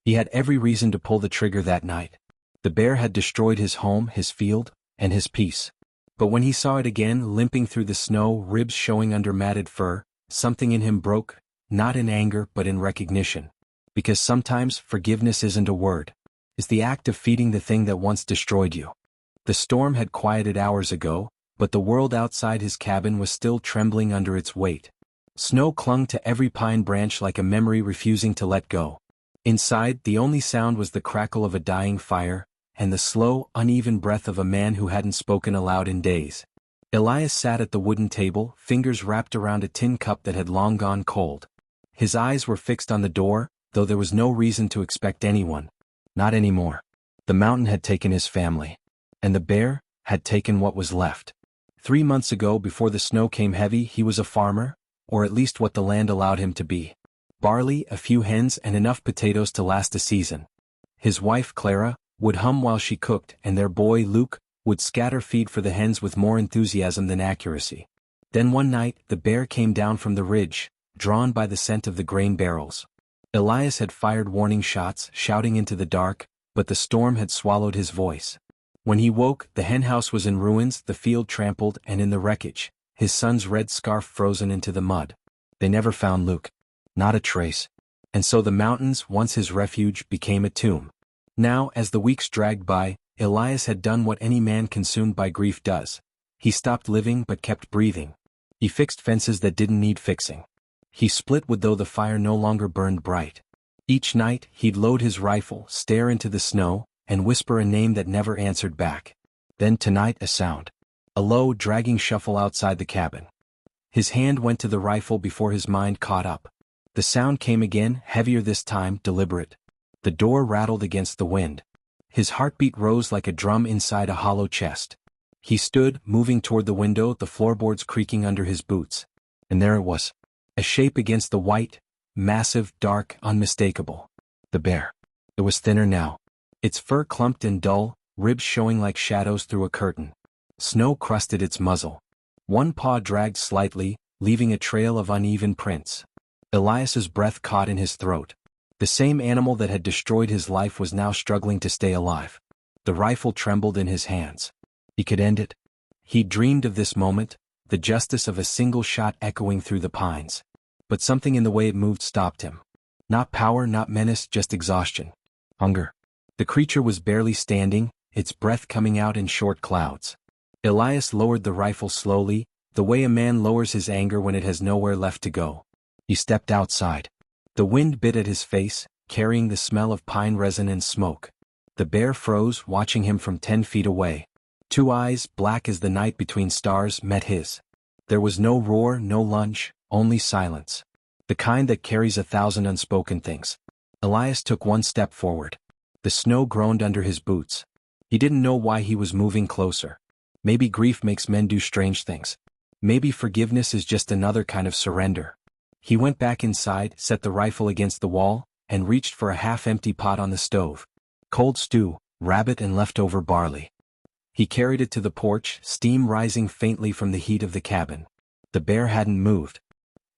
He had every reason to pull the trigger that night. The bear had destroyed his home, his field, and his peace. But when he saw it again, limping through the snow, ribs showing under matted fur, something in him broke, not in anger but in recognition. Because sometimes forgiveness isn't a word. It's the act of feeding the thing that once destroyed you. The storm had quieted hours ago, but the world outside his cabin was still trembling under its weight. Snow clung to every pine branch like a memory refusing to let go. Inside, the only sound was the crackle of a dying fire, and the slow, uneven breath of a man who hadn't spoken aloud in days. Elias sat at the wooden table, fingers wrapped around a tin cup that had long gone cold. His eyes were fixed on the door, though there was no reason to expect anyone. Not anymore. The mountain had taken his family. And the bear had taken what was left. 3 months ago, before the snow came heavy, he was a farmer, or at least what the land allowed him to be. Barley, a few hens, and enough potatoes to last a season. His wife, Clara, would hum while she cooked, and their boy, Luke, would scatter feed for the hens with more enthusiasm than accuracy. Then one night, the bear came down from the ridge, drawn by the scent of the grain barrels. Elias had fired warning shots, shouting into the dark, but the storm had swallowed his voice. When he woke, the henhouse was in ruins, the field trampled, and in the wreckage, his son's red scarf frozen into the mud. They never found Luke. Not a trace. And so the mountains, once his refuge, became a tomb. Now, as the weeks dragged by, Elias had done what any man consumed by grief does. He stopped living but kept breathing. He fixed fences that didn't need fixing. He split wood though the fire no longer burned bright. Each night, he'd load his rifle, stare into the snow, and whisper a name that never answered back. Then tonight a sound. A low, dragging shuffle outside the cabin. His hand went to the rifle before his mind caught up. The sound came again, heavier this time, deliberate. The door rattled against the wind. His heartbeat rose like a drum inside a hollow chest. He stood, moving toward the window, the floorboards creaking under his boots. And there it was. A shape against the white, massive, dark, unmistakable. The bear. It was thinner now. Its fur clumped and dull, ribs showing like shadows through a curtain. Snow crusted its muzzle. One paw dragged slightly, leaving a trail of uneven prints. Elias's breath caught in his throat. The same animal that had destroyed his life was now struggling to stay alive. The rifle trembled in his hands. He could end it. He dreamed of this moment, the justice of a single shot echoing through the pines. But something in the way it moved stopped him. Not power, not menace, just exhaustion. Hunger. The creature was barely standing, its breath coming out in short clouds. Elias lowered the rifle slowly, the way a man lowers his anger when it has nowhere left to go. He stepped outside. The wind bit at his face, carrying the smell of pine resin and smoke. The bear froze, watching him from 10 feet away. 2 eyes, black as the night between stars, met his. There was no roar, no lunge, only silence. The kind that carries 1,000 unspoken things. Elias took 1 step forward. The snow groaned under his boots. He didn't know why he was moving closer. Maybe grief makes men do strange things. Maybe forgiveness is just another kind of surrender. He went back inside, set the rifle against the wall, and reached for a half-empty pot on the stove. Cold stew, rabbit and leftover barley. He carried it to the porch, steam rising faintly from the heat of the cabin. The bear hadn't moved.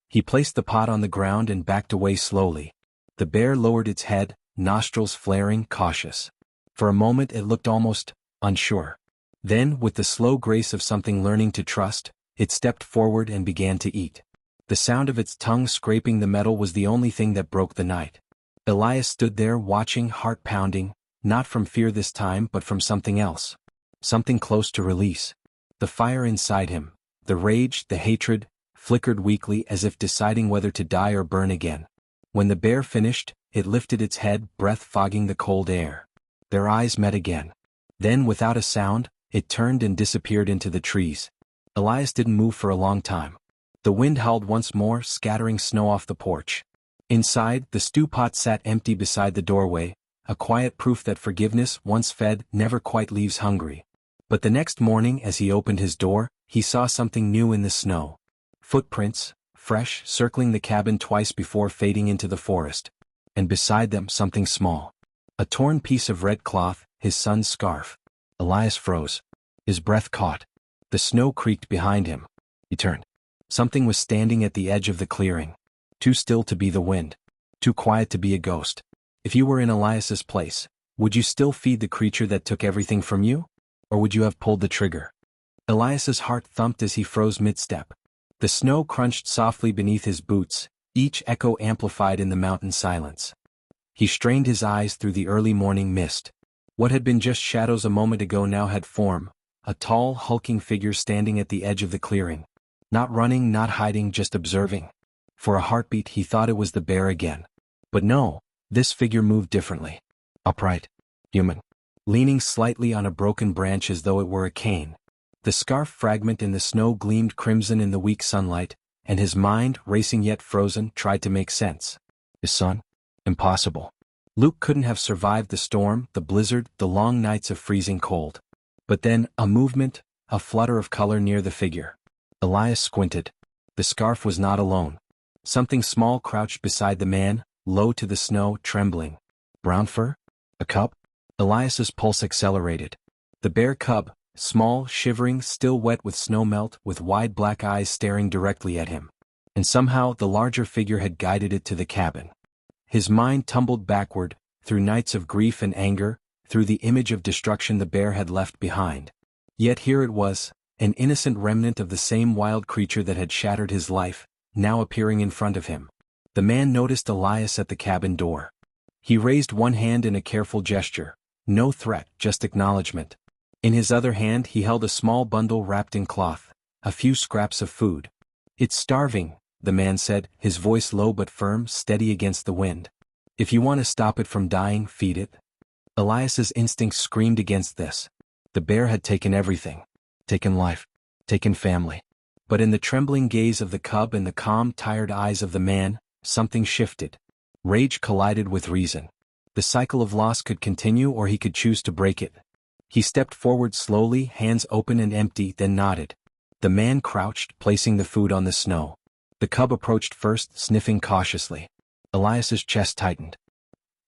He placed the pot on the ground and backed away slowly. The bear lowered its head, nostrils flaring, cautious. For a moment it looked almost unsure. Then, with the slow grace of something learning to trust, it stepped forward and began to eat. The sound of its tongue scraping the metal was the only thing that broke the night. Elias stood there watching, heart pounding, not from fear this time but from something else. Something close to release. The fire inside him, the rage, the hatred, flickered weakly as if deciding whether to die or burn again. When the bear finished, it lifted its head, breath fogging the cold air. Their eyes met again. Then, without a sound, it turned and disappeared into the trees. Elias didn't move for a long time. The wind howled once more, scattering snow off the porch. Inside, the stew pot sat empty beside the doorway, a quiet proof that forgiveness, once fed, never quite leaves hungry. But the next morning, as he opened his door, he saw something new in the snow. Footprints, fresh, circling the cabin twice before fading into the forest. And beside them, something small. A torn piece of red cloth, his son's scarf. Elias froze. His breath caught. The snow creaked behind him. He turned. Something was standing at the edge of the clearing. Too still to be the wind. Too quiet to be a ghost. If you were in Elias's place, would you still feed the creature that took everything from you? Or would you have pulled the trigger? Elias's heart thumped as he froze mid-step. The snow crunched softly beneath his boots, each echo amplified in the mountain silence. He strained his eyes through the early morning mist. What had been just shadows a moment ago now had form, a tall, hulking figure standing at the edge of the clearing. Not running, not hiding, just observing. For a heartbeat he thought it was the bear again. But no, this figure moved differently. Upright. Human. Leaning slightly on a broken branch as though it were a cane. The scarf fragment in the snow gleamed crimson in the weak sunlight, and his mind, racing yet frozen, tried to make sense. His son? Impossible. Luke couldn't have survived the storm, the blizzard, the long nights of freezing cold. But then, a movement, a flutter of color near the figure. Elias squinted. The scarf was not alone. Something small crouched beside the man, low to the snow, trembling. Brown fur? A cub? Elias's pulse accelerated. The bear cub, small, shivering, still wet with snow melt, with wide black eyes staring directly at him. And somehow the larger figure had guided it to the cabin. His mind tumbled backward, through nights of grief and anger, through the image of destruction the bear had left behind. Yet here it was, an innocent remnant of the same wild creature that had shattered his life, now appearing in front of him. The man noticed Elias at the cabin door. He raised one hand in a careful gesture, no threat, just acknowledgement. In his other hand he held a small bundle wrapped in cloth, a few scraps of food. It's starving, the man said, his voice low but firm, steady against the wind. If you want to stop it from dying, feed it. Elias's instincts screamed against this. The bear had taken everything. Taken life. Taken family. But in the trembling gaze of the cub and the calm, tired eyes of the man, something shifted. Rage collided with reason. The cycle of loss could continue or he could choose to break it. He stepped forward slowly, hands open and empty, then nodded. The man crouched, placing the food on the snow. The cub approached first, sniffing cautiously. Elias's chest tightened.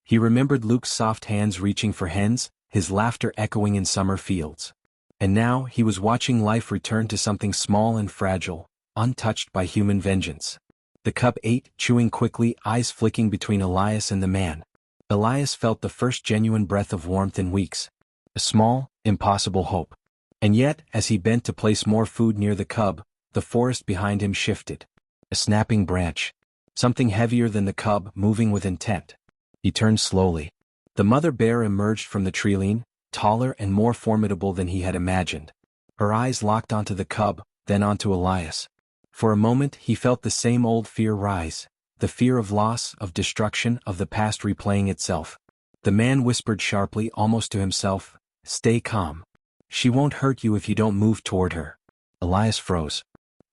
He remembered Luke's soft hands reaching for hens, his laughter echoing in summer fields. And now he was watching life return to something small and fragile, untouched by human vengeance. The cub ate, chewing quickly, eyes flicking between Elias and the man. Elias felt the first genuine breath of warmth in weeks. A small, impossible hope. And yet, as he bent to place more food near the cub, the forest behind him shifted. A snapping branch. Something heavier than the cub, moving with intent. He turned slowly. The mother bear emerged from the treeline, taller and more formidable than he had imagined. Her eyes locked onto the cub, then onto Elias. For a moment he felt the same old fear rise, the fear of loss, of destruction, of the past replaying itself. The man whispered sharply, almost to himself, "Stay calm. She won't hurt you if you don't move toward her." Elias froze.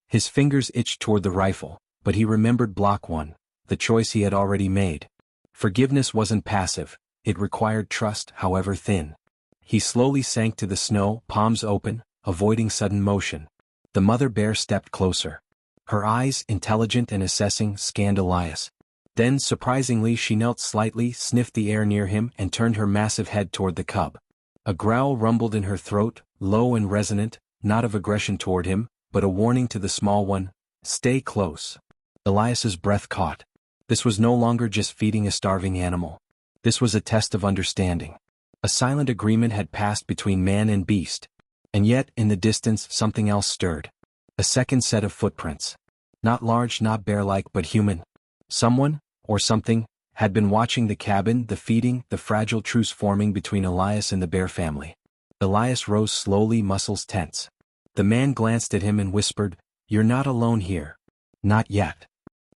His fingers itched toward the rifle, but he remembered Block 1, the choice he had already made. Forgiveness wasn't passive, it required trust, however thin. He slowly sank to the snow, palms open, avoiding sudden motion. The mother bear stepped closer. Her eyes, intelligent and assessing, scanned Elias. Then, surprisingly, she knelt slightly, sniffed the air near him, and turned her massive head toward the cub. A growl rumbled in her throat, low and resonant, not of aggression toward him, but a warning to the small one, "Stay close." Elias's breath caught. This was no longer just feeding a starving animal. This was a test of understanding. A silent agreement had passed between man and beast. And yet, in the distance, something else stirred. A second set of footprints. Not large, not bear-like, but human. Someone, or something, had been watching the cabin, the feeding, the fragile truce forming between Elias and the bear family. Elias rose slowly, muscles tense. The man glanced at him and whispered, "You're not alone here." Not yet.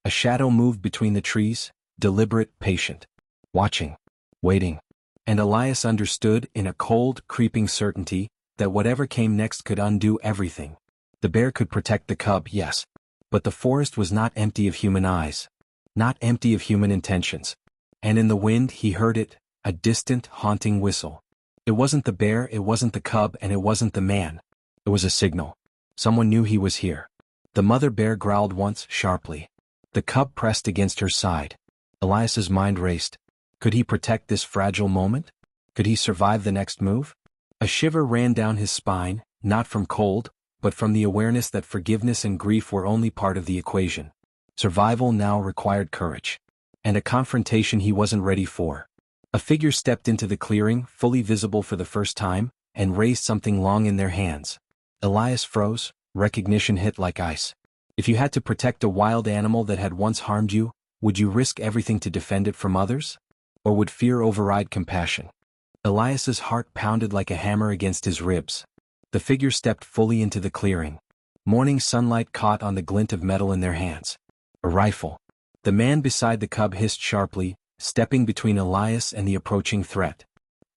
A shadow moved between the trees, deliberate, patient. Watching. Waiting. And Elias understood, in a cold, creeping certainty, that whatever came next could undo everything. The bear could protect the cub, yes. But the forest was not empty of human eyes. Not empty of human intentions. And in the wind he heard it, a distant, haunting whistle. It wasn't the bear, it wasn't the cub, and it wasn't the man. It was a signal. Someone knew he was here. The mother bear growled once, sharply. The cub pressed against her side. Elias's mind raced. Could he protect this fragile moment? Could he survive the next move? A shiver ran down his spine, not from cold, but from the awareness that forgiveness and grief were only part of the equation. Survival now required courage. And a confrontation he wasn't ready for. A figure stepped into the clearing, fully visible for the first time, and raised something long in their hands. Elias froze, recognition hit like ice. If you had to protect a wild animal that had once harmed you, would you risk everything to defend it from others? Or would fear override compassion? Elias's heart pounded like a hammer against his ribs. The figure stepped fully into the clearing. Morning sunlight caught on the glint of metal in their hands. A rifle. The man beside the cub hissed sharply, stepping between Elias and the approaching threat.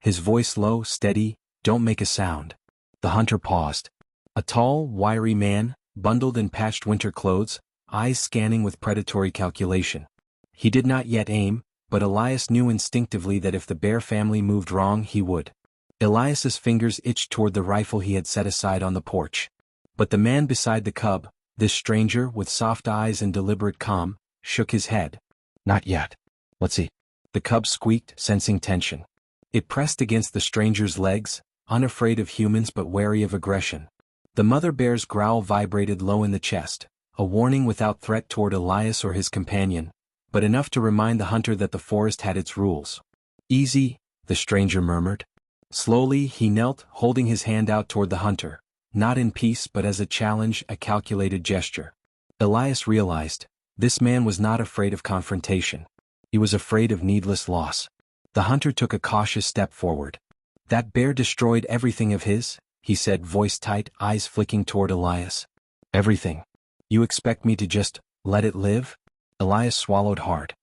His voice low, steady, "Don't make a sound." The hunter paused. A tall, wiry man, bundled in patched winter clothes, eyes scanning with predatory calculation. He did not yet aim, but Elias knew instinctively that if the bear family moved wrong he would. Elias's fingers itched toward the rifle he had set aside on the porch. But the man beside the cub, this stranger with soft eyes and deliberate calm, shook his head. "Not yet. Let's see." The cub squeaked, sensing tension. It pressed against the stranger's legs, unafraid of humans but wary of aggression. The mother bear's growl vibrated low in the chest, a warning without threat toward Elias or his companion, but enough to remind the hunter that the forest had its rules. "Easy," the stranger murmured. Slowly he knelt, holding his hand out toward the hunter, not in peace but as a challenge, a calculated gesture. Elias realized, this man was not afraid of confrontation. He was afraid of needless loss. The hunter took a cautious step forward. "That bear destroyed everything of his," he said, voice tight, eyes flicking toward Elias. "Everything. You expect me to just let it live?" Elias swallowed hard.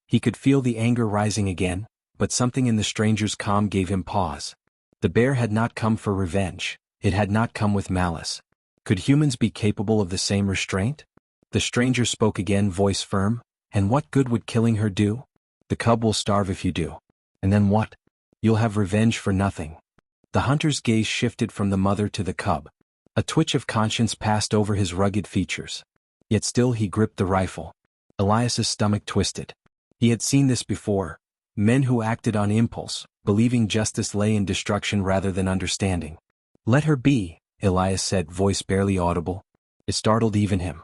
He could feel the anger rising again, but something in the stranger's calm gave him pause. The bear had not come for revenge. It had not come with malice. Could humans be capable of the same restraint? The stranger spoke again, voice firm. "And what good would killing her do? The cub will starve if you do. And then what? You'll have revenge for nothing." The hunter's gaze shifted from the mother to the cub. A twitch of conscience passed over his rugged features. Yet still he gripped the rifle. Elias's stomach twisted. He had seen this before. Men who acted on impulse, believing justice lay in destruction rather than understanding. "Let her be," Elias said, voice barely audible. It startled even him.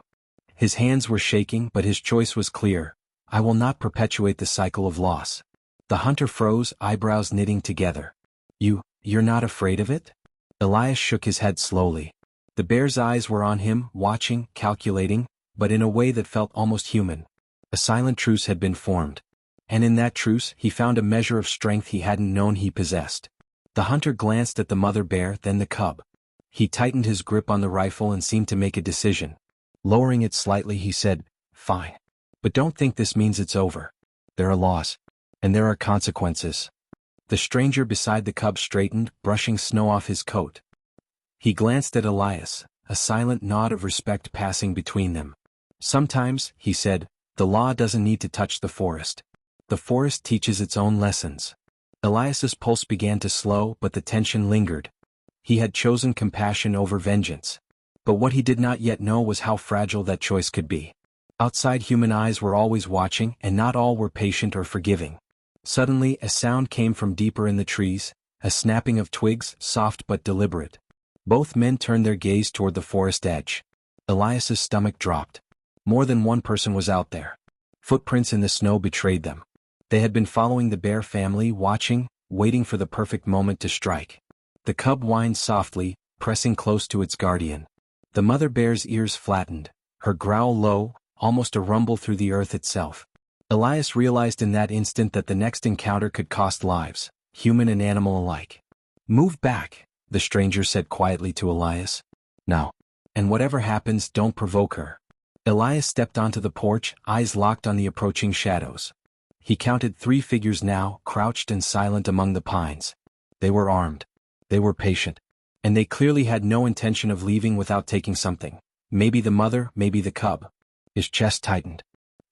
His hands were shaking, but his choice was clear. "I will not perpetuate the cycle of loss." The hunter froze, eyebrows knitting together. You're not afraid of it?" Elias shook his head slowly. The bear's eyes were on him, watching, calculating, but in a way that felt almost human. A silent truce had been formed. And in that truce he found a measure of strength he hadn't known he possessed. The hunter glanced at the mother bear, then the cub. He tightened his grip on the rifle and seemed to make a decision. Lowering it slightly he said, "Fine. But don't think this means it's over. There are laws. And there are consequences." The stranger beside the cub straightened, brushing snow off his coat. He glanced at Elias, a silent nod of respect passing between them. "Sometimes," he said, "the law doesn't need to touch the forest. The forest teaches its own lessons." Elias's pulse began to slow, but the tension lingered. He had chosen compassion over vengeance. But what he did not yet know was how fragile that choice could be. Outside human eyes were always watching, and not all were patient or forgiving. Suddenly a sound came from deeper in the trees, a snapping of twigs, soft but deliberate. Both men turned their gaze toward the forest edge. Elias's stomach dropped. More than one person was out there. Footprints in the snow betrayed them. They had been following the bear family, watching, waiting for the perfect moment to strike. The cub whined softly, pressing close to its guardian. The mother bear's ears flattened, her growl low, almost a rumble through the earth itself. Elias realized in that instant that the next encounter could cost lives, human and animal alike. "Move back," the stranger said quietly to Elias. "Now. And whatever happens, don't provoke her." Elias stepped onto the porch, eyes locked on the approaching shadows. He counted 3 figures now, crouched and silent among the pines. They were armed. They were patient. And they clearly had no intention of leaving without taking something. Maybe the mother, maybe the cub. His chest tightened.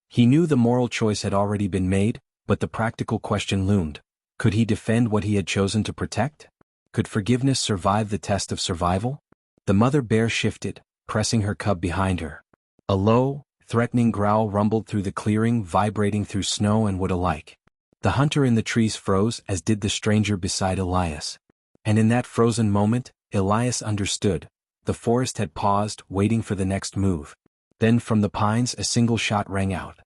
He knew the moral choice had already been made, but the practical question loomed. Could he defend what he had chosen to protect? Could forgiveness survive the test of survival? The mother bear shifted, pressing her cub behind her. A low, threatening growl rumbled through the clearing, vibrating through snow and wood alike. The hunter in the trees froze, as did the stranger beside Elias. And in that frozen moment, Elias understood. The forest had paused, waiting for the next move. Then from the pines a single shot rang out.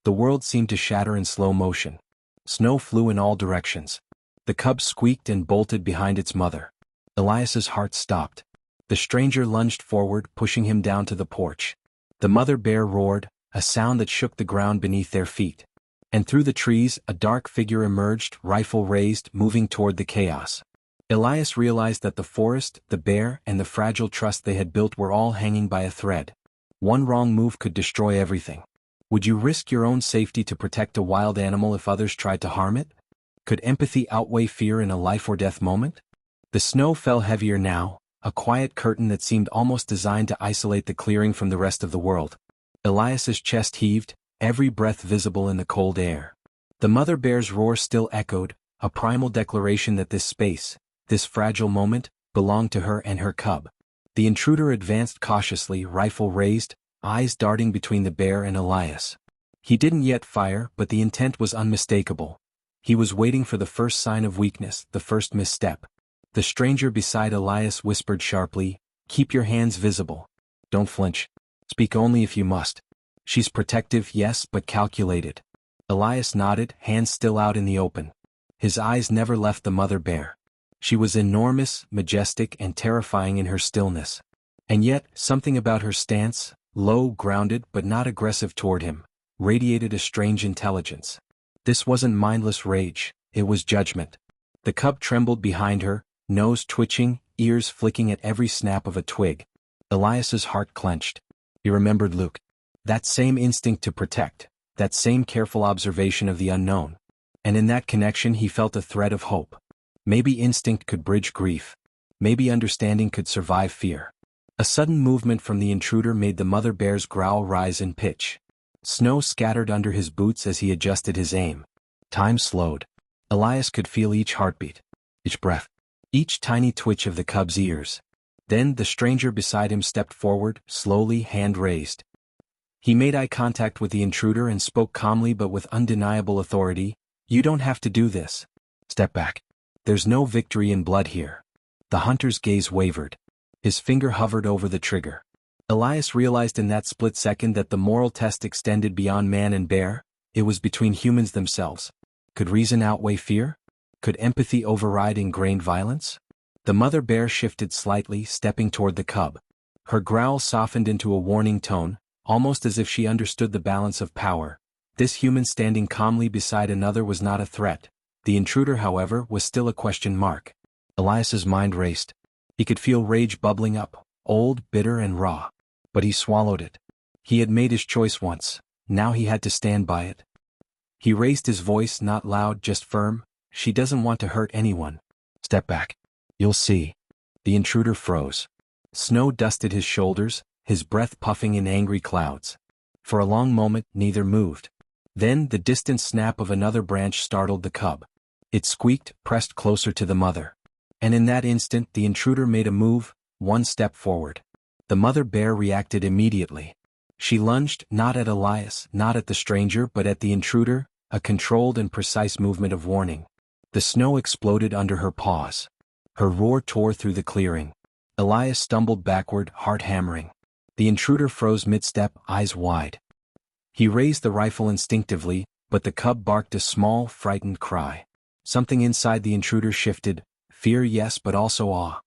The world seemed to shatter in slow motion. Snow flew in all directions. The cub squeaked and bolted behind its mother. Elias's heart stopped. The stranger lunged forward, pushing him down to the porch. The mother bear roared, a sound that shook the ground beneath their feet. And through the trees, a dark figure emerged, rifle raised, moving toward the chaos. Elias realized that the forest, the bear, and the fragile trust they had built were all hanging by a thread. One wrong move could destroy everything. Would you risk your own safety to protect a wild animal if others tried to harm it? Could empathy outweigh fear in a life-or-death moment? The snow fell heavier now, a quiet curtain that seemed almost designed to isolate the clearing from the rest of the world. Elias's chest heaved, every breath visible in the cold air. The mother bear's roar still echoed, a primal declaration that this space, this fragile moment, belonged to her and her cub. The intruder advanced cautiously, rifle raised, eyes darting between the bear and Elias. He didn't yet fire, but the intent was unmistakable. He was waiting for the first sign of weakness, the first misstep. The stranger beside Elias whispered sharply, "Keep your hands visible. Don't flinch. Speak only if you must." "She's protective, yes, but calculated." Elias nodded, hands still out in the open. His eyes never left the mother bear. She was enormous, majestic, and terrifying in her stillness. And yet, something about her stance, low, grounded, but not aggressive toward him, radiated a strange intelligence. This wasn't mindless rage, it was judgment. The cub trembled behind her, nose twitching, ears flicking at every snap of a twig. Elias's heart clenched. He remembered Luke. That same instinct to protect, that same careful observation of the unknown. And in that connection he felt a thread of hope. Maybe instinct could bridge grief. Maybe understanding could survive fear. A sudden movement from the intruder made the mother bear's growl rise in pitch. Snow scattered under his boots as he adjusted his aim. Time slowed. Elias could feel each heartbeat, each breath, each tiny twitch of the cub's ears. Then the stranger beside him stepped forward, slowly, hand raised. He made eye contact with the intruder and spoke calmly but with undeniable authority. "You don't have to do this. Step back. There's no victory in blood here." The hunter's gaze wavered. His finger hovered over the trigger. Elias realized in that split second that the moral test extended beyond man and bear. It was between humans themselves. Could reason outweigh fear? Could empathy override ingrained violence? The mother bear shifted slightly, stepping toward the cub. Her growl softened into a warning tone, almost as if she understood the balance of power. This human standing calmly beside another was not a threat. The intruder, however, was still a question mark. Elias's mind raced. He could feel rage bubbling up, old, bitter, and raw. But he swallowed it. He had made his choice once. Now he had to stand by it. He raised his voice, not loud, just firm. "She doesn't want to hurt anyone. Step back. You'll see." The intruder froze. Snow dusted his shoulders, his breath puffing in angry clouds. For a long moment, neither moved. Then the distant snap of another branch startled the cub. It squeaked, pressed closer to the mother. And in that instant the intruder made a move, one step forward. The mother bear reacted immediately. She lunged, not at Elias, not at the stranger, but at the intruder, a controlled and precise movement of warning. The snow exploded under her paws. Her roar tore through the clearing. Elias stumbled backward, heart hammering. The intruder froze mid-step, eyes wide. He raised the rifle instinctively, but the cub barked a small, frightened cry. Something inside the intruder shifted, fear yes but also awe.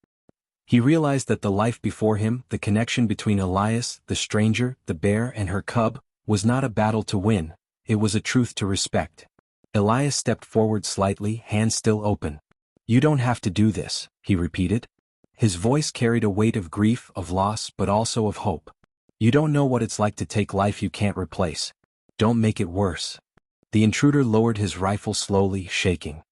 He realized that the life before him, the connection between Elias, the stranger, the bear and her cub, was not a battle to win, it was a truth to respect. Elias stepped forward slightly, hands still open. "You don't have to do this," he repeated. His voice carried a weight of grief, of loss, but also of hope. "You don't know what it's like to take life you can't replace. Don't make it worse." The intruder lowered his rifle slowly, shaking.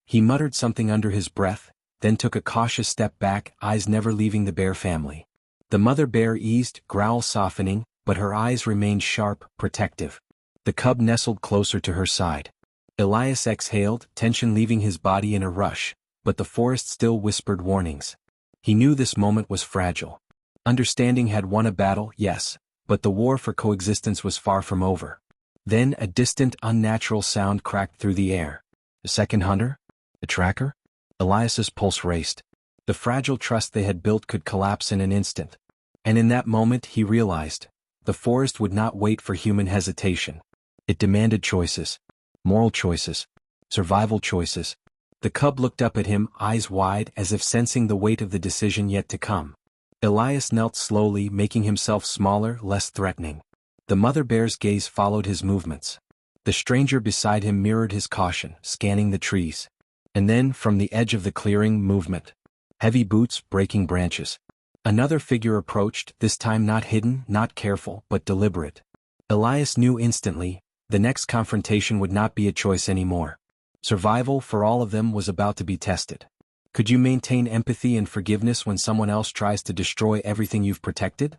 He muttered something under his breath, then took a cautious step back, eyes never leaving the bear family. The mother bear eased, growl softening, but her eyes remained sharp, protective. The cub nestled closer to her side. Elias exhaled, tension leaving his body in a rush, but the forest still whispered warnings. He knew this moment was fragile. Understanding had won a battle, yes, but the war for coexistence was far from over. Then a distant, unnatural sound cracked through the air. The second hunter? The tracker? Elias's pulse raced. The fragile trust they had built could collapse in an instant. And in that moment he realized, the forest would not wait for human hesitation. It demanded choices. Moral choices. Survival choices. The cub looked up at him, eyes wide as if sensing the weight of the decision yet to come. Elias knelt slowly, making himself smaller, less threatening. The mother bear's gaze followed his movements. The stranger beside him mirrored his caution, scanning the trees. And then, from the edge of the clearing, movement. Heavy boots breaking branches. Another figure approached, this time not hidden, not careful, but deliberate. Elias knew instantly, the next confrontation would not be a choice anymore. Survival for all of them was about to be tested. Could you maintain empathy and forgiveness when someone else tries to destroy everything you've protected?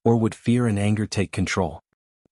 Or would fear and anger take control?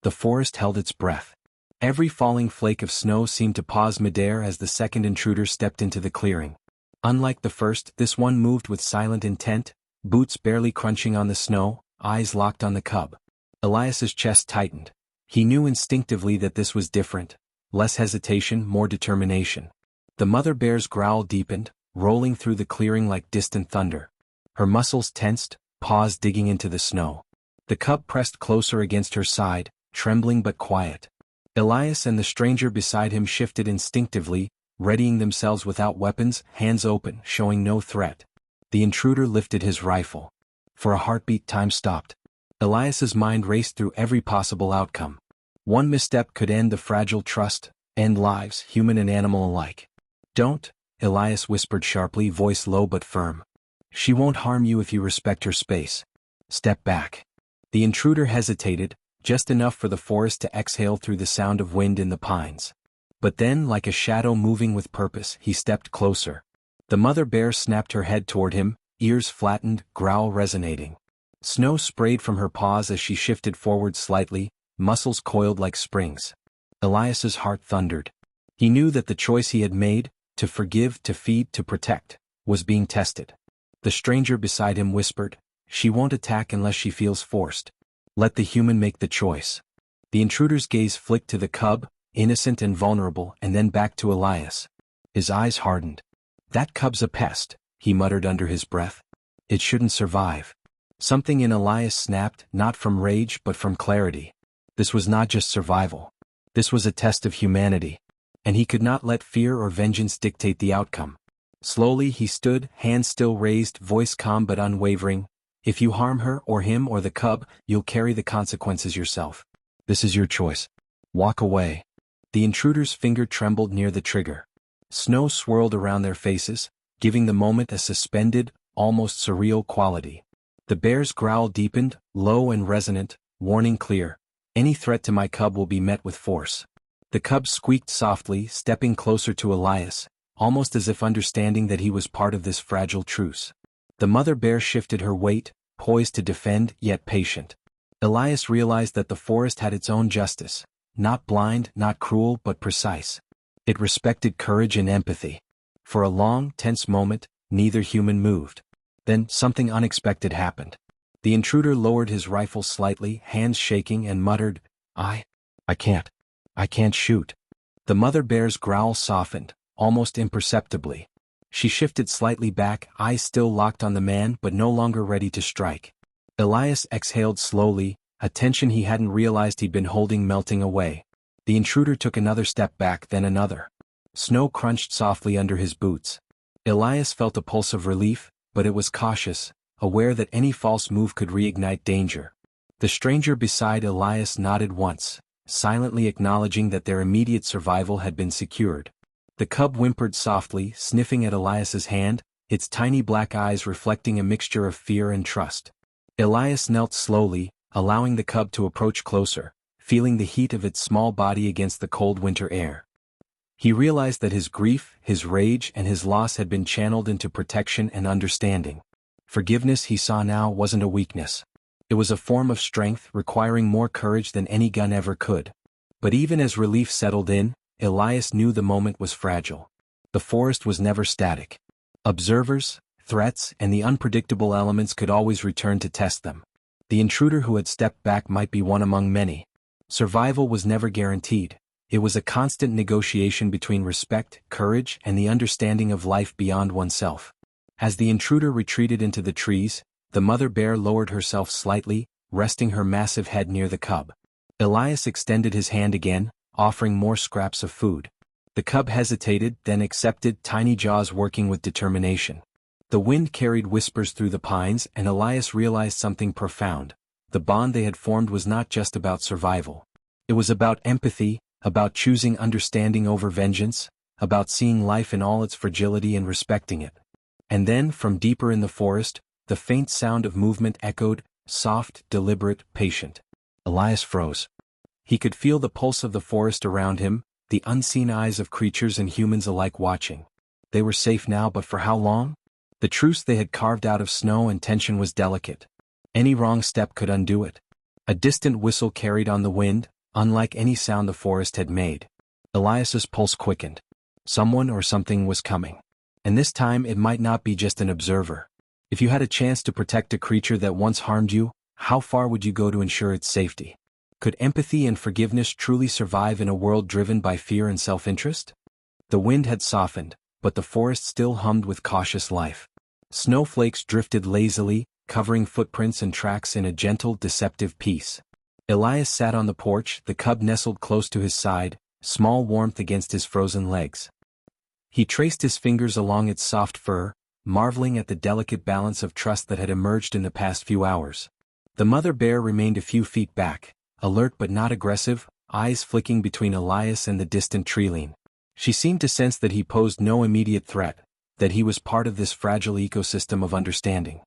The forest held its breath. Every falling flake of snow seemed to pause midair as the second intruder stepped into the clearing. Unlike the first, this one moved with silent intent, boots barely crunching on the snow, eyes locked on the cub. Elias's chest tightened. He knew instinctively that this was different. Less hesitation, more determination. The mother bear's growl deepened, rolling through the clearing like distant thunder. Her muscles tensed, paws digging into the snow. The cub pressed closer against her side, trembling but quiet. Elias and the stranger beside him shifted instinctively, readying themselves without weapons, hands open, showing no threat. The intruder lifted his rifle. For a heartbeat, time stopped. Elias's mind raced through every possible outcome. One misstep could end the fragile trust, end lives, human and animal alike. Don't, Elias whispered sharply, voice low but firm. She won't harm you if you respect her space. Step back. The intruder hesitated, just enough for the forest to exhale through the sound of wind in the pines. But then, like a shadow moving with purpose, he stepped closer. The mother bear snapped her head toward him, ears flattened, growl resonating. Snow sprayed from her paws as she shifted forward slightly, muscles coiled like springs. Elias's heart thundered. He knew that the choice he had made, to forgive, to feed, to protect, was being tested. The stranger beside him whispered, "She won't attack unless she feels forced. Let the human make the choice." The intruder's gaze flicked to the cub, innocent and vulnerable, and then back to Elias. His eyes hardened. "That cub's a pest," he muttered under his breath. "It shouldn't survive." Something in Elias snapped, not from rage but from clarity. This was not just survival. This was a test of humanity. And he could not let fear or vengeance dictate the outcome. Slowly he stood, hands still raised, voice calm but unwavering. "If you harm her or him or the cub, you'll carry the consequences yourself. This is your choice. Walk away." The intruder's finger trembled near the trigger. Snow swirled around their faces, giving the moment a suspended, almost surreal quality. The bear's growl deepened, low and resonant, warning clear. "Any threat to my cub will be met with force." The cub squeaked softly, stepping closer to Elias, almost as if understanding that he was part of this fragile truce. The mother bear shifted her weight, poised to defend, yet patient. Elias realized that the forest had its own justice, not blind, not cruel, but precise. It respected courage and empathy. For a long, tense moment, neither human moved. Then, something unexpected happened. The intruder lowered his rifle slightly, hands shaking, and muttered, I can't shoot." The mother bear's growl softened, almost imperceptibly. She shifted slightly back, eyes still locked on the man but no longer ready to strike. Elias exhaled slowly, a tension he hadn't realized he'd been holding melting away. The intruder took another step back, then another. Snow crunched softly under his boots. Elias felt a pulse of relief, but it was cautious, aware that any false move could reignite danger. The stranger beside Elias nodded once, silently acknowledging that their immediate survival had been secured. The cub whimpered softly, sniffing at Elias's hand, its tiny black eyes reflecting a mixture of fear and trust. Elias knelt slowly, allowing the cub to approach closer, feeling the heat of its small body against the cold winter air. He realized that his grief, his rage, and his loss had been channeled into protection and understanding. Forgiveness, he saw now, wasn't a weakness. It was a form of strength, requiring more courage than any gun ever could. But even as relief settled in, Elias knew the moment was fragile. The forest was never static. Observers, threats, and the unpredictable elements could always return to test them. The intruder who had stepped back might be one among many. Survival was never guaranteed. It was a constant negotiation between respect, courage, and the understanding of life beyond oneself. As the intruder retreated into the trees, the mother bear lowered herself slightly, resting her massive head near the cub. Elias extended his hand again, offering more scraps of food. The cub hesitated, then accepted, tiny jaws working with determination. The wind carried whispers through the pines, and Elias realized something profound. The bond they had formed was not just about survival. It was about empathy, about choosing understanding over vengeance, about seeing life in all its fragility and respecting it. And then, from deeper in the forest, the faint sound of movement echoed, soft, deliberate, patient. Elias froze. He could feel the pulse of the forest around him, the unseen eyes of creatures and humans alike watching. They were safe now, but for how long? The truce they had carved out of snow and tension was delicate. Any wrong step could undo it. A distant whistle carried on the wind, unlike any sound the forest had made. Elias's pulse quickened. Someone or something was coming. And this time it might not be just an observer. If you had a chance to protect a creature that once harmed you, how far would you go to ensure its safety? Could empathy and forgiveness truly survive in a world driven by fear and self-interest? The wind had softened, but the forest still hummed with cautious life. Snowflakes drifted lazily, covering footprints and tracks in a gentle, deceptive peace. Elias sat on the porch, the cub nestled close to his side, small warmth against his frozen legs. He traced his fingers along its soft fur, marveling at the delicate balance of trust that had emerged in the past few hours. The mother bear remained a few feet back, alert but not aggressive, eyes flicking between Elias and the distant treeline. She seemed to sense that he posed no immediate threat, that he was part of this fragile ecosystem of understanding.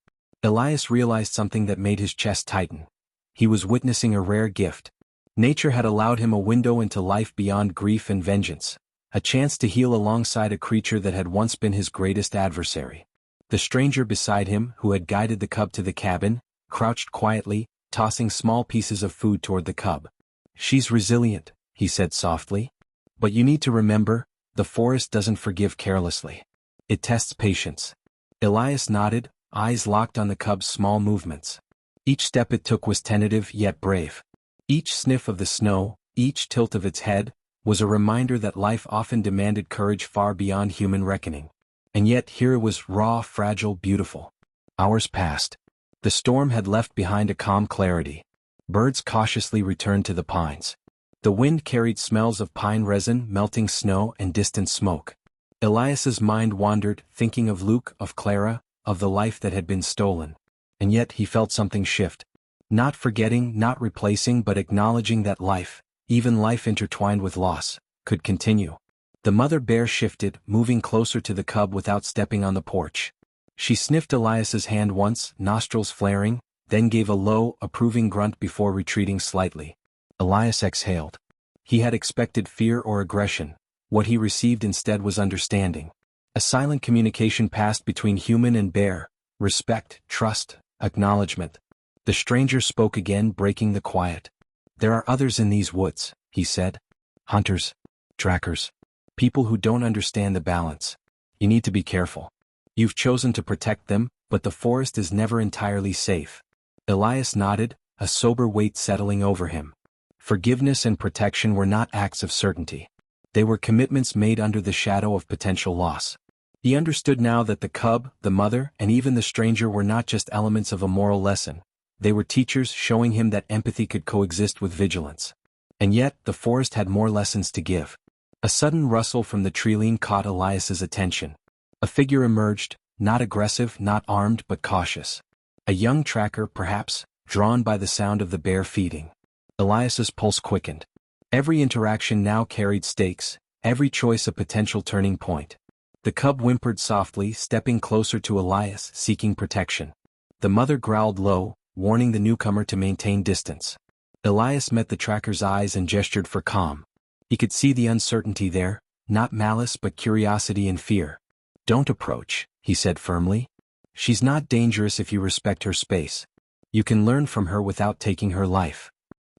Elias realized something that made his chest tighten. He was witnessing a rare gift. Nature had allowed him a window into life beyond grief and vengeance, a chance to heal alongside a creature that had once been his greatest adversary. The stranger beside him, who had guided the cub to the cabin, crouched quietly, tossing small pieces of food toward the cub. "She's resilient," he said softly. "But you need to remember, the forest doesn't forgive carelessly. It tests patience." Elias nodded, eyes locked on the cub's small movements. Each step it took was tentative yet brave. Each sniff of the snow, each tilt of its head, was a reminder that life often demanded courage far beyond human reckoning. And yet here it was, raw, fragile, beautiful. Hours passed. The storm had left behind a calm clarity. Birds cautiously returned to the pines. The wind carried smells of pine resin, melting snow, and distant smoke. Elias's mind wandered, thinking of Luke, of Clara, of the life that had been stolen. And yet he felt something shift. Not forgetting, not replacing, but acknowledging that life, even life intertwined with loss, could continue. The mother bear shifted, moving closer to the cub without stepping on the porch. She sniffed Elias's hand once, nostrils flaring, then gave a low, approving grunt before retreating slightly. Elias exhaled. He had expected fear or aggression. What he received instead was understanding. A silent communication passed between human and bear, respect, trust, acknowledgement. The stranger spoke again, breaking the quiet. "There are others in these woods," he said. "Hunters, trackers, people who don't understand the balance. You need to be careful. You've chosen to protect them, but the forest is never entirely safe." Elias nodded, a sober weight settling over him. Forgiveness and protection were not acts of certainty. They were commitments made under the shadow of potential loss. He understood now that the cub, the mother, and even the stranger were not just elements of a moral lesson. They were teachers showing him that empathy could coexist with vigilance. And yet, the forest had more lessons to give. A sudden rustle from the treeline caught Elias's attention. A figure emerged, not aggressive, not armed, but cautious. A young tracker, perhaps, drawn by the sound of the bear feeding. Elias's pulse quickened. Every interaction now carried stakes, every choice a potential turning point. The cub whimpered softly, stepping closer to Elias, seeking protection. The mother growled low, warning the newcomer to maintain distance. Elias met the tracker's eyes and gestured for calm. He could see the uncertainty there, not malice but curiosity and fear. "Don't approach," he said firmly. "She's not dangerous if you respect her space. You can learn from her without taking her life."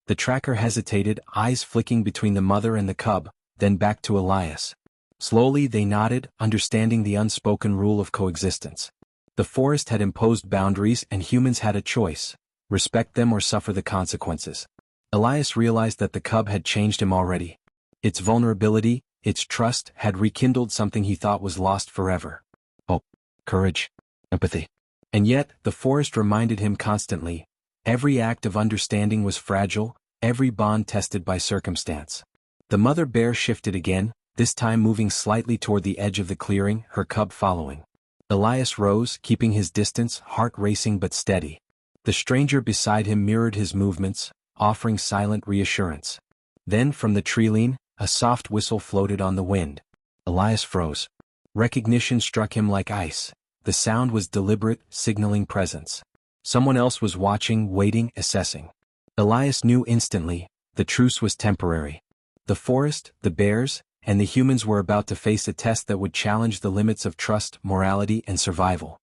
The tracker hesitated, eyes flicking between the mother and the cub, then back to Elias. Slowly they nodded, understanding the unspoken rule of coexistence. The forest had imposed boundaries and humans had a choice: respect them or suffer the consequences. Elias realized that the cub had changed him already. Its vulnerability, its trust, had rekindled something he thought was lost forever. Hope, courage, empathy. And yet, the forest reminded him constantly, every act of understanding was fragile, every bond tested by circumstance. The mother bear shifted again, this time moving slightly toward the edge of the clearing, her cub following. Elias rose, keeping his distance, heart racing but steady. The stranger beside him mirrored his movements, offering silent reassurance. Then from the treeline, a soft whistle floated on the wind. Elias froze. Recognition struck him like ice. The sound was deliberate, signaling presence. Someone else was watching, waiting, assessing. Elias knew instantly, the truce was temporary. The forest, the bears, and the humans were about to face a test that would challenge the limits of trust, morality, and survival.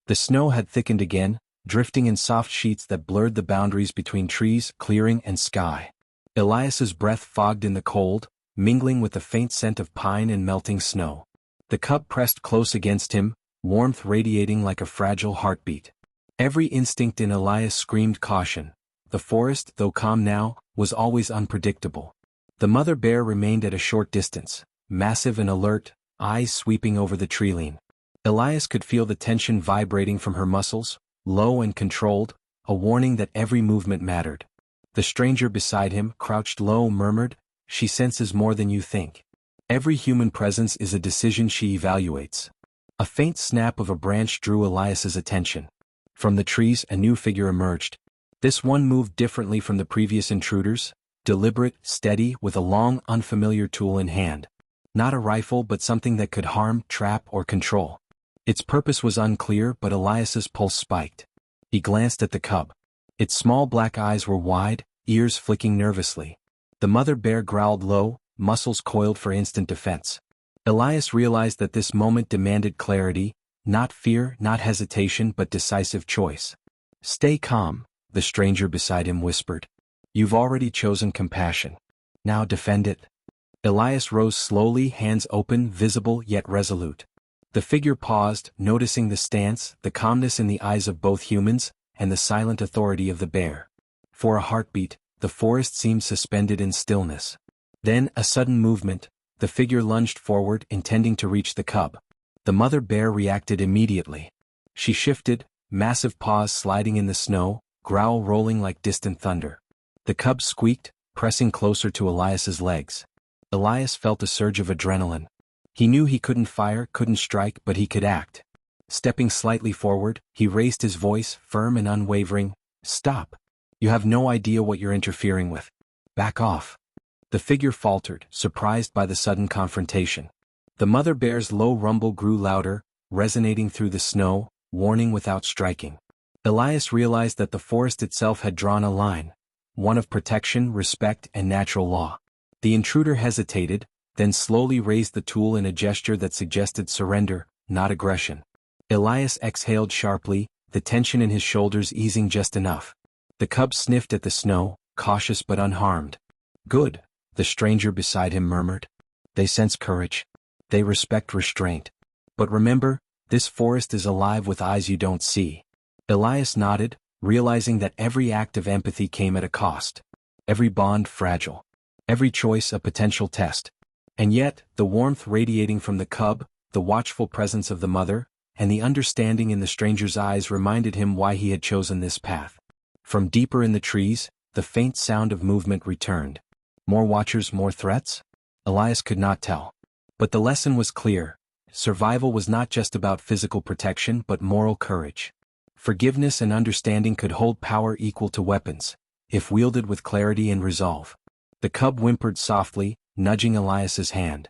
The snow had thickened again, drifting in soft sheets that blurred the boundaries between trees, clearing, and sky. Elias's breath fogged in the cold, mingling with the faint scent of pine and melting snow. The cub pressed close against him, warmth radiating like a fragile heartbeat. Every instinct in Elias screamed caution. The forest, though calm now, was always unpredictable. The mother bear remained at a short distance, massive and alert, eyes sweeping over the treeline. Elias could feel the tension vibrating from her muscles, low and controlled, a warning that every movement mattered. The stranger beside him, crouched low, murmured, "She senses more than you think. Every human presence is a decision she evaluates." A faint snap of a branch drew Elias's attention. From the trees a new figure emerged. This one moved differently from the previous intruders, deliberate, steady, with a long, unfamiliar tool in hand. Not a rifle but something that could harm, trap, or control. Its purpose was unclear, but Elias's pulse spiked. He glanced at the cub. Its small black eyes were wide, ears flicking nervously. The mother bear growled low, muscles coiled for instant defense. Elias realized that this moment demanded clarity, not fear, not hesitation, but decisive choice. "Stay calm," the stranger beside him whispered. "You've already chosen compassion. Now defend it." Elias rose slowly, hands open, visible yet resolute. The figure paused, noticing the stance, the calmness in the eyes of both humans, and the silent authority of the bear. For a heartbeat, the forest seemed suspended in stillness. Then, a sudden movement, the figure lunged forward, intending to reach the cub. The mother bear reacted immediately. She shifted, massive paws sliding in the snow, growl rolling like distant thunder. The cub squeaked, pressing closer to Elias's legs. Elias felt a surge of adrenaline. He knew he couldn't fire, couldn't strike, but he could act. Stepping slightly forward, he raised his voice, firm and unwavering, "Stop. You have no idea what you're interfering with. Back off." The figure faltered, surprised by the sudden confrontation. The mother bear's low rumble grew louder, resonating through the snow, warning without striking. Elias realized that the forest itself had drawn a line, one of protection, respect, and natural law. The intruder hesitated, then slowly raised the tool in a gesture that suggested surrender, not aggression. Elias exhaled sharply, the tension in his shoulders easing just enough. The cub sniffed at the snow, cautious but unharmed. "Good," the stranger beside him murmured. "They sense courage. They respect restraint. But remember, this forest is alive with eyes you don't see." Elias nodded, realizing that every act of empathy came at a cost. Every bond fragile. Every choice a potential test. And yet, the warmth radiating from the cub, the watchful presence of the mother, and the understanding in the stranger's eyes reminded him why he had chosen this path. From deeper in the trees, the faint sound of movement returned. More watchers, more threats? Elias could not tell. But the lesson was clear. Survival was not just about physical protection but moral courage. Forgiveness and understanding could hold power equal to weapons, if wielded with clarity and resolve. The cub whimpered softly, nudging Elias's hand.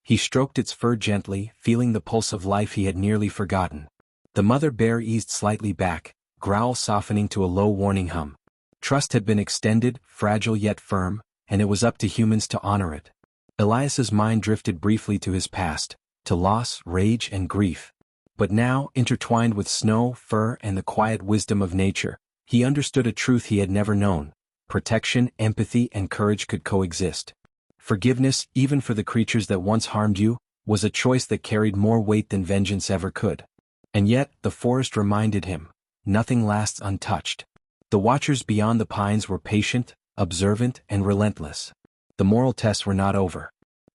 He stroked its fur gently, feeling the pulse of life he had nearly forgotten. The mother bear eased slightly back, growl softening to a low warning hum. Trust had been extended, fragile yet firm, and it was up to humans to honor it. Elias's mind drifted briefly to his past, to loss, rage, and grief. But now, intertwined with snow, fur, and the quiet wisdom of nature, he understood a truth he had never known. Protection, empathy, and courage could coexist. Forgiveness, even for the creatures that once harmed you, was a choice that carried more weight than vengeance ever could. And yet, the forest reminded him, nothing lasts untouched. The watchers beyond the pines were patient, observant, and relentless. The moral tests were not over.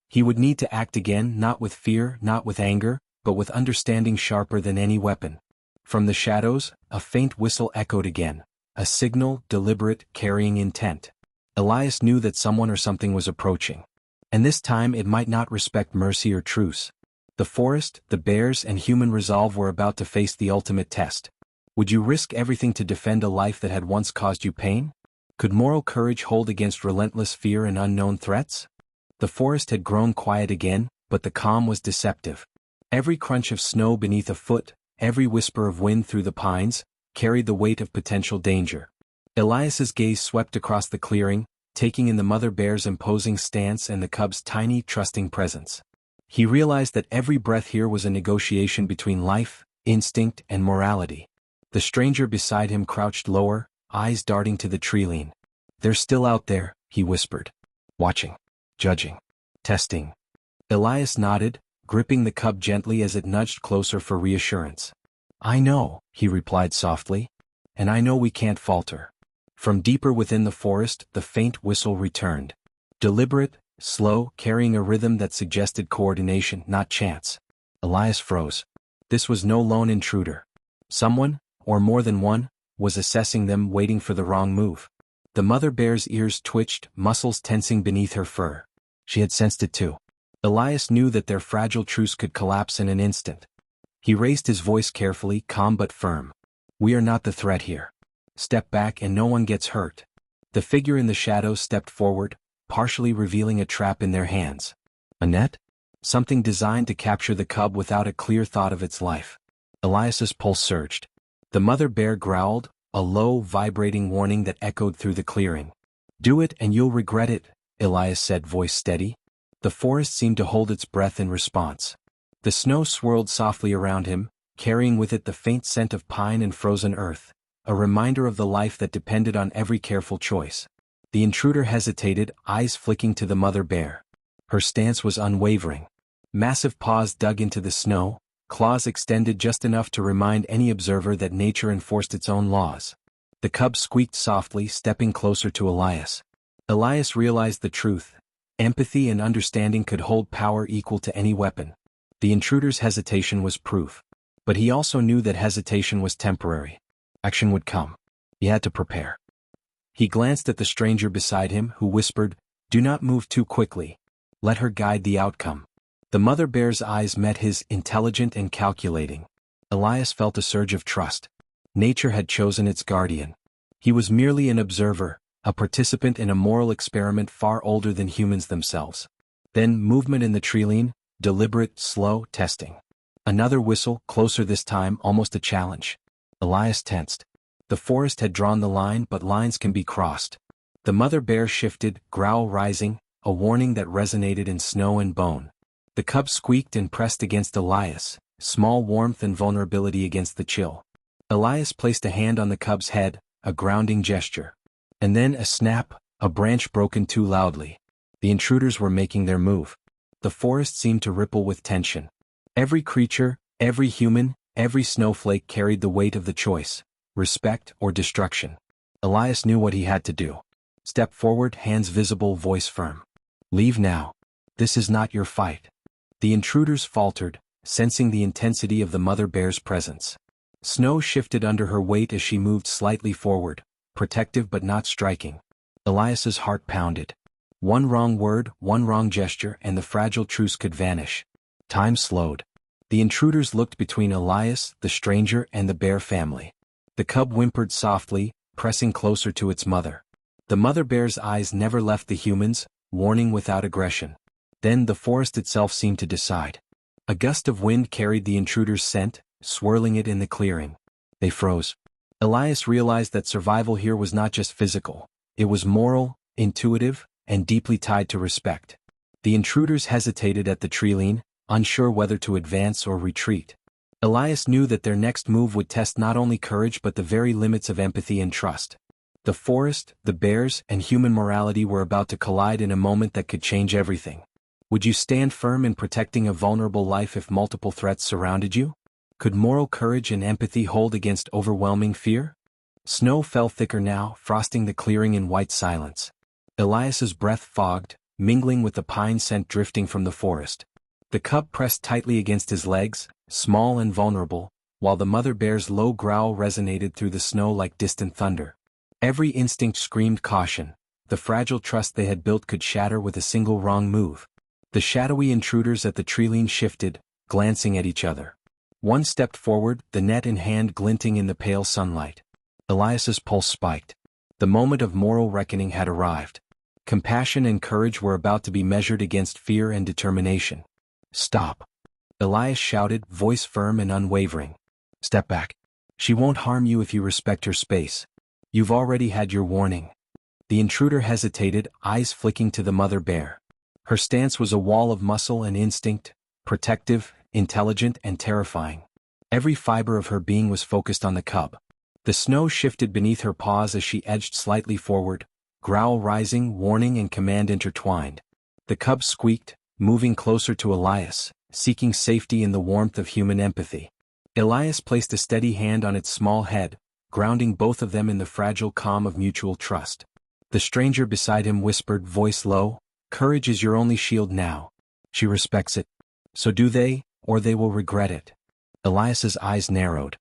He would need to act again, not with fear, not with anger, but with understanding sharper than any weapon. From the shadows, a faint whistle echoed again, a signal, deliberate, carrying intent. Elias knew that someone or something was approaching. And this time it might not respect mercy or truce. The forest, the bears, and human resolve were about to face the ultimate test. Would you risk everything to defend a life that had once caused you pain? Could moral courage hold against relentless fear and unknown threats? The forest had grown quiet again, but the calm was deceptive. Every crunch of snow beneath a foot, every whisper of wind through the pines, carried the weight of potential danger. Elias's gaze swept across the clearing, taking in the mother bear's imposing stance and the cub's tiny, trusting presence. He realized that every breath here was a negotiation between life, instinct, and morality. The stranger beside him crouched lower, eyes darting to the treeline. "They're still out there," he whispered. "Watching. Judging. Testing." Elias nodded, gripping the cub gently as it nudged closer for reassurance. "I know," he replied softly. "And I know we can't falter." From deeper within the forest, the faint whistle returned. Deliberate, slow, carrying a rhythm that suggested coordination, not chance. Elias froze. This was no lone intruder. Someone, or more than one, was assessing them, waiting for the wrong move. The mother bear's ears twitched, muscles tensing beneath her fur. She had sensed it too. Elias knew that their fragile truce could collapse in an instant. He raised his voice carefully, calm but firm. "We are not the threat here. Step back and no one gets hurt." The figure in the shadows stepped forward, partially revealing a trap in their hands. A net? Something designed to capture the cub without a clear thought of its life. Elias's pulse surged. The mother bear growled, a low, vibrating warning that echoed through the clearing. "Do it and you'll regret it," Elias said, voice steady. The forest seemed to hold its breath in response. The snow swirled softly around him, carrying with it the faint scent of pine and frozen earth, a reminder of the life that depended on every careful choice. The intruder hesitated, eyes flicking to the mother bear. Her stance was unwavering. Massive paws dug into the snow, claws extended just enough to remind any observer that nature enforced its own laws. The cub squeaked softly, stepping closer to Elias. Elias realized the truth. Empathy and understanding could hold power equal to any weapon. The intruder's hesitation was proof. But he also knew that hesitation was temporary. Action would come. He had to prepare. He glanced at the stranger beside him, who whispered, "Do not move too quickly. Let her guide the outcome." The mother bear's eyes met his, intelligent and calculating. Elias felt a surge of trust. Nature had chosen its guardian. He was merely an observer, a participant in a moral experiment far older than humans themselves. Then movement in the treeline, deliberate, slow, testing. Another whistle, closer this time, almost a challenge. Elias tensed. The forest had drawn the line, but lines can be crossed. The mother bear shifted, growl rising, a warning that resonated in snow and bone. The cub squeaked and pressed against Elias, small warmth and vulnerability against the chill. Elias placed a hand on the cub's head, a grounding gesture. And then a snap, a branch broken too loudly. The intruders were making their move. The forest seemed to ripple with tension. Every creature, every human, every snowflake carried the weight of the choice, respect or destruction. Elias knew what he had to do. Step forward, hands visible, voice firm. "Leave now. This is not your fight." The intruders faltered, sensing the intensity of the mother bear's presence. Snow shifted under her weight as she moved slightly forward, protective but not striking. Elias's heart pounded. One wrong word, one wrong gesture, and the fragile truce could vanish. Time slowed. The intruders looked between Elias, the stranger, and the bear family. The cub whimpered softly, pressing closer to its mother. The mother bear's eyes never left the humans, warning without aggression. Then the forest itself seemed to decide. A gust of wind carried the intruder's scent, swirling it in the clearing. They froze. Elias realized that survival here was not just physical. It was moral, intuitive, and deeply tied to respect. The intruders hesitated at the treeline, unsure whether to advance or retreat. Elias knew that their next move would test not only courage but the very limits of empathy and trust. The forest, the bears, and human morality were about to collide in a moment that could change everything. Would you stand firm in protecting a vulnerable life if multiple threats surrounded you? Could moral courage and empathy hold against overwhelming fear? Snow fell thicker now, frosting the clearing in white silence. Elias's breath fogged, mingling with the pine scent drifting from the forest. The cub pressed tightly against his legs, small and vulnerable, while the mother bear's low growl resonated through the snow like distant thunder. Every instinct screamed caution, the fragile trust they had built could shatter with a single wrong move. The shadowy intruders at the treeline shifted, glancing at each other. One stepped forward, the net in hand glinting in the pale sunlight. Elias's pulse spiked. The moment of moral reckoning had arrived. Compassion and courage were about to be measured against fear and determination. "Stop!" Elias shouted, voice firm and unwavering. "Step back. She won't harm you if you respect her space. You've already had your warning." The intruder hesitated, eyes flicking to the mother bear. Her stance was a wall of muscle and instinct, protective, intelligent and terrifying. Every fiber of her being was focused on the cub. The snow shifted beneath her paws as she edged slightly forward, growl rising, warning and command intertwined. The cub squeaked, moving closer to Elias, seeking safety in the warmth of human empathy. Elias placed a steady hand on its small head, grounding both of them in the fragile calm of mutual trust. The stranger beside him whispered, voice low, "Courage is your only shield now. She respects it. So do they, or they will regret it." Elias's eyes narrowed.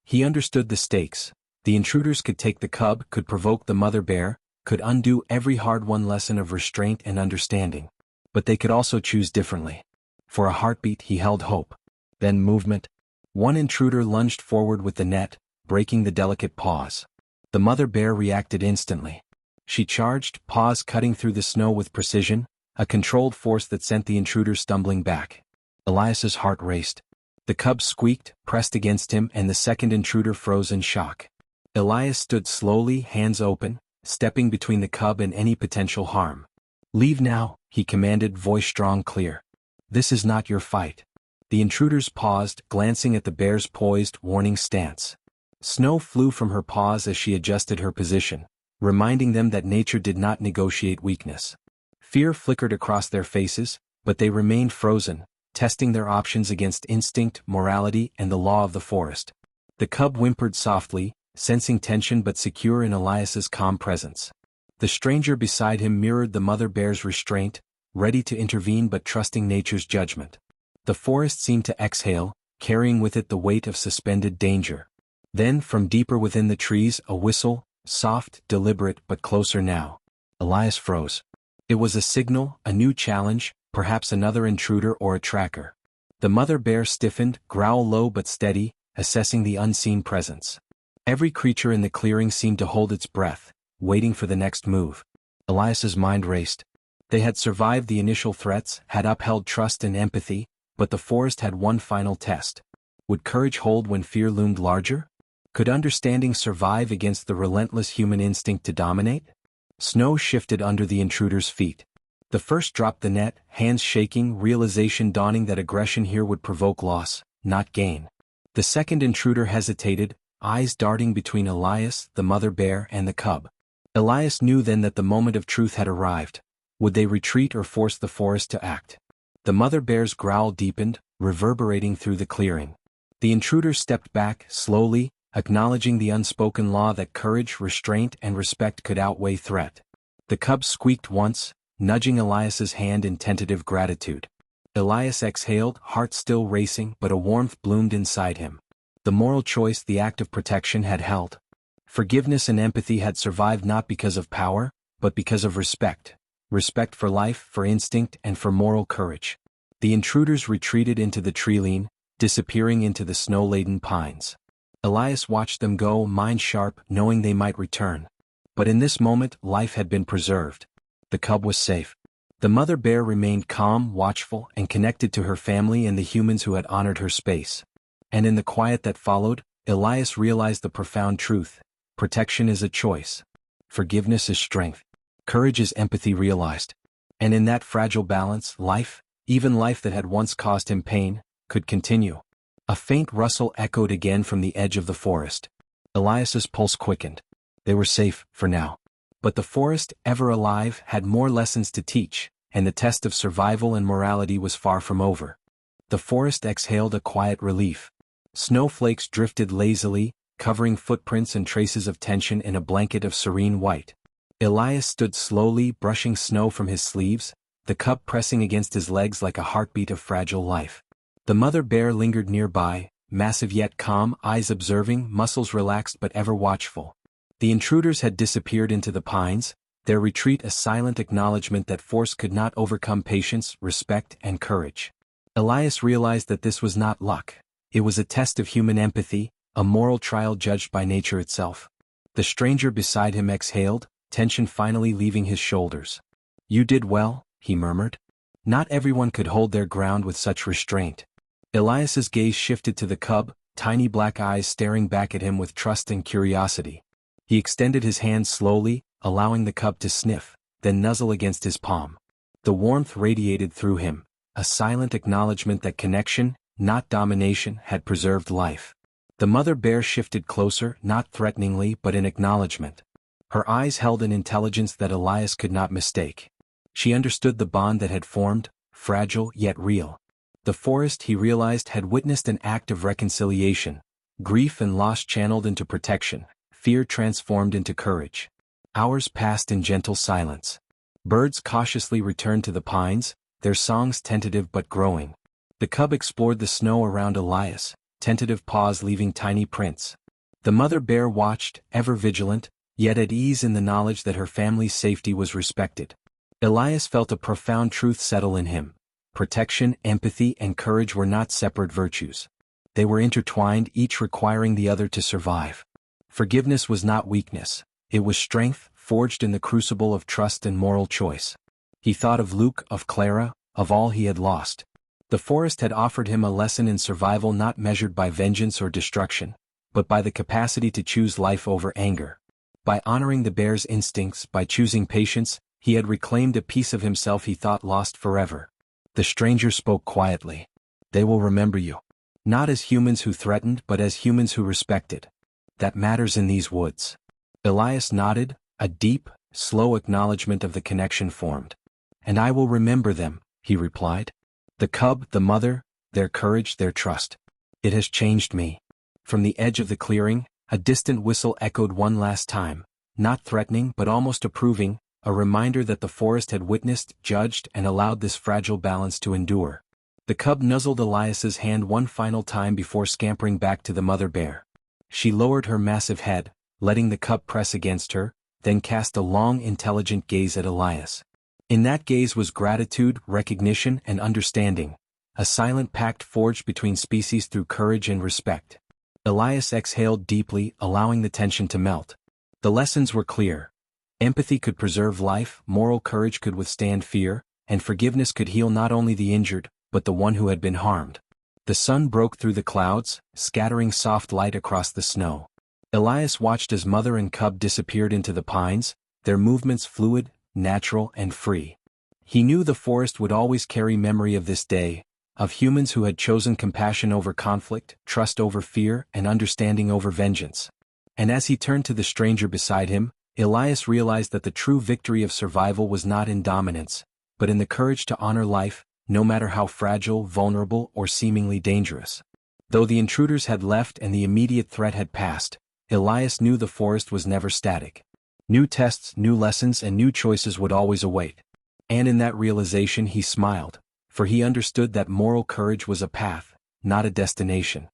He understood the stakes. The intruders could take the cub, could provoke the mother bear, could undo every hard-won lesson of restraint and understanding. But they could also choose differently. For a heartbeat he held hope. Then movement. One intruder lunged forward with the net, breaking the delicate paws. The mother bear reacted instantly. She charged, paws cutting through the snow with precision, a controlled force that sent the intruder stumbling back. Elias's heart raced. The cub squeaked, pressed against him, and the second intruder froze in shock. Elias stood slowly, hands open, stepping between the cub and any potential harm. "Leave now," he commanded, voice strong, clear. "This is not your fight." The intruders paused, glancing at the bear's poised, warning stance. Snow flew from her paws as she adjusted her position, reminding them that nature did not negotiate weakness. Fear flickered across their faces, but they remained frozen, testing their options against instinct, morality, and the law of the forest. The cub whimpered softly, sensing tension but secure in Elias's calm presence. The stranger beside him mirrored the mother bear's restraint, ready to intervene but trusting nature's judgment. The forest seemed to exhale, carrying with it the weight of suspended danger. Then, from deeper within the trees, a whistle, soft, deliberate, but closer now. Elias froze. It was a signal, a new challenge, perhaps another intruder or a tracker. The mother bear stiffened, growl low but steady, assessing the unseen presence. Every creature in the clearing seemed to hold its breath, waiting for the next move. Elias's mind raced. They had survived the initial threats, had upheld trust and empathy, but the forest had one final test. Would courage hold when fear loomed larger? Could understanding survive against the relentless human instinct to dominate? Snow shifted under the intruder's feet. The first dropped the net, hands shaking, realization dawning that aggression here would provoke loss, not gain. The second intruder hesitated, eyes darting between Elias, the mother bear, and the cub. Elias knew then that the moment of truth had arrived. Would they retreat or force the forest to act? The mother bear's growl deepened, reverberating through the clearing. The intruder stepped back, slowly, acknowledging the unspoken law that courage, restraint, and respect could outweigh threat. The cub squeaked once, nudging Elias's hand in tentative gratitude. Elias exhaled, heart still racing, but a warmth bloomed inside him. The moral choice, the act of protection, had held. Forgiveness and empathy had survived not because of power, but because of respect. Respect for life, for instinct, and for moral courage. The intruders retreated into the treeline, disappearing into the snow-laden pines. Elias watched them go, mind sharp, knowing they might return. But in this moment, life had been preserved. The cub was safe. The mother bear remained calm, watchful, and connected to her family and the humans who had honored her space. And in the quiet that followed, Elias realized the profound truth. Protection is a choice. Forgiveness is strength. Courage is empathy realized. And in that fragile balance, life, even life that had once caused him pain, could continue. A faint rustle echoed again from the edge of the forest. Elias's pulse quickened. They were safe, for now. But the forest, ever alive, had more lessons to teach, and the test of survival and morality was far from over. The forest exhaled a quiet relief. Snowflakes drifted lazily, covering footprints and traces of tension in a blanket of serene white. Elias stood slowly, brushing snow from his sleeves, the cub pressing against his legs like a heartbeat of fragile life. The mother bear lingered nearby, massive yet calm, eyes observing, muscles relaxed but ever watchful. The intruders had disappeared into the pines, their retreat a silent acknowledgement that force could not overcome patience, respect, and courage. Elias realized that this was not luck. It was a test of human empathy, a moral trial judged by nature itself. The stranger beside him exhaled, tension finally leaving his shoulders. "You did well," he murmured. Not everyone could hold their ground with such restraint. Elias's gaze shifted to the cub, tiny black eyes staring back at him with trust and curiosity. He extended his hand slowly, allowing the cub to sniff, then nuzzle against his palm. The warmth radiated through him, a silent acknowledgement that connection, not domination, had preserved life. The mother bear shifted closer, not threateningly but in acknowledgement. Her eyes held an intelligence that Elias could not mistake. She understood the bond that had formed, fragile yet real. The forest, he realized, had witnessed an act of reconciliation, grief and loss channeled into protection, fear transformed into courage. Hours passed in gentle silence. Birds cautiously returned to the pines, their songs tentative but growing. The cub explored the snow around Elias, tentative paws leaving tiny prints. The mother bear watched, ever vigilant, yet at ease in the knowledge that her family's safety was respected. Elias felt a profound truth settle in him. Protection, empathy, and courage were not separate virtues. They were intertwined, each requiring the other to survive. Forgiveness was not weakness. It was strength, forged in the crucible of trust and moral choice. He thought of Luke, of Clara, of all he had lost. The forest had offered him a lesson in survival not measured by vengeance or destruction, but by the capacity to choose life over anger. By honoring the bear's instincts, by choosing patience, he had reclaimed a piece of himself he thought lost forever. The stranger spoke quietly. "They will remember you. Not as humans who threatened but as humans who respected. That matters in these woods." Elias nodded, a deep, slow acknowledgement of the connection formed. "And I will remember them," he replied. "The cub, the mother, their courage, their trust. It has changed me." From the edge of the clearing, a distant whistle echoed one last time, not threatening but almost approving, a reminder that the forest had witnessed, judged, and allowed this fragile balance to endure. The cub nuzzled Elias's hand one final time before scampering back to the mother bear. She lowered her massive head, letting the cub press against her, then cast a long, intelligent gaze at Elias. In that gaze was gratitude, recognition, and understanding, a silent pact forged between species through courage and respect. Elias exhaled deeply, allowing the tension to melt. The lessons were clear. Empathy could preserve life, moral courage could withstand fear, and forgiveness could heal not only the injured, but the one who had been harmed. The sun broke through the clouds, scattering soft light across the snow. Elias watched as mother and cub disappeared into the pines, their movements fluid, natural, and free. He knew the forest would always carry memory of this day, of humans who had chosen compassion over conflict, trust over fear, and understanding over vengeance. And as he turned to the stranger beside him, Elias realized that the true victory of survival was not in dominance, but in the courage to honor life, no matter how fragile, vulnerable, or seemingly dangerous. Though the intruders had left and the immediate threat had passed, Elias knew the forest was never static. New tests, new lessons, and new choices would always await. And in that realization he smiled, for he understood that moral courage was a path, not a destination.